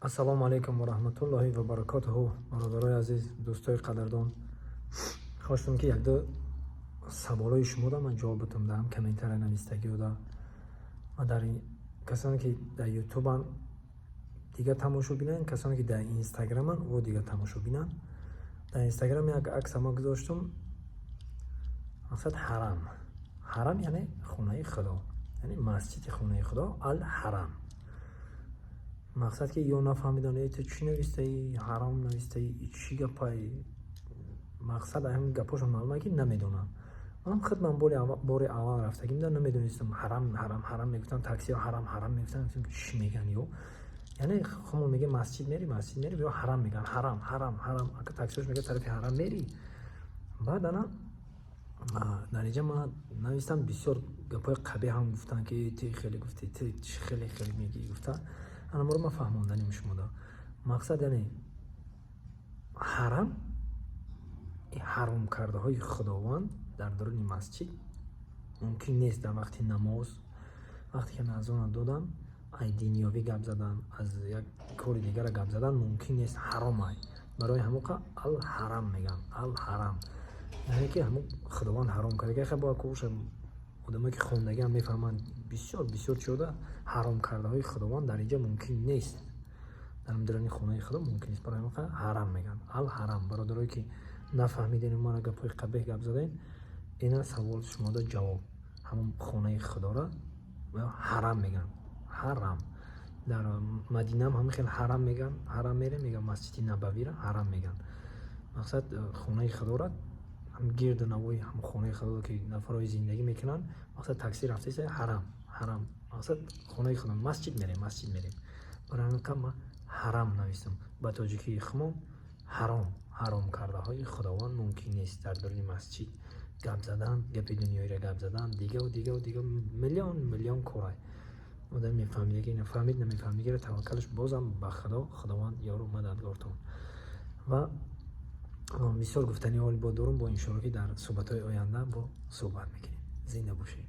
ассалому алайкум ва раҳматуллоҳи ва баракотуҳу. бародарои азиз, дӯстои қадрдон, хоштам ки якду саволои шуморо ман ҷавоб батам даҳам комментария навистагиёда ва дар касоне ки дар ютубан дига тамошобинанд, касоне ки дар инстаграман во дига тамошобинанд. Дар инстаграм як акс ма гузоштум, мақсад ҳарам. ҳарам яъне хонаи худо, яъне масҷиди хонаи худо ал ҳарам. мақсад ки ё нафаҳмидан ту чӣ навистаӣ, ҳаром навистаӣ, чӣ гапай. мақсад ҳамин гапошо маълуме ки намедонам. манам худман бори аввал рафтагимда намедонистам ҳарам мегуфтам, таксиҳо ҳарам мегуфтам, чӣ меган ё. яъне хумо мега масҷид мери ё ҳарам меган, ҳарам. ака таксиҳош мега тарафи ҳарам мери. баъд ана нариҷа ман навистам бисёр гапои қабеҳам гуфтанд ки ти хеле гуфтӣ, ти хеле мегӣ гуфта. ана моро ма фаҳмонданим шумода. мақсад яъне ҳарам ҳаром кардаҳои худованд дар даруни масҷид мумкин нест. дар вақти намоз, вақте ки назона додам, аз динёвӣ гап задан, аз як кори дигара гап задан мумкин нест, ҳаромай. барои ҳамоқа ал ҳарам меган, ал ҳарам. яъне ки ҳамон худованд ҳаром карда. хай бо кӯша одамое ки хондагиам мефаҳманд бисёр чода ҳаром кардаҳои худованд дар инҷа мумкин нест. дар даруни хонаи худо мумкин нест. барои ҳамоқа ҳарам меган, ал ҳарам. бародарое ки нафаҳмидин мара гапои қабеҳ гап задаин, ина савол шумода ҷавоб. ҳамон хонаи худора ҳарам меган, ҳарам. дар мадинам ҳамин хел ҳарам меган, ҳарам мере меган, масҷиди набавира ҳарам меган. мақсад хонаи худора гирду навои ҳам хонаи худо ки нафарои зиндагӣ мекунанд, мақсад таксӣ рафтаиста ҳарам. мақсад хонаи худо масҷид мерем. барои ҳамин ма ҳарам навистам. ба тоҷикии хумо ҳаром кардаҳои худованд мумкин нест. дар даруни масҷид гап задан, гапи дунёиро гап задан, дига миллион корай. одам мефаҳмидаги нафаҳмид, намефаҳмидагиро таваккалш бозам ба худованд ёру мададгортон. ва бисёр гуфтани ҳоли бо дорум. бо иншоалло ки дар суҳбатҳои оянда бо суҳбат мекунем. зинда бошед.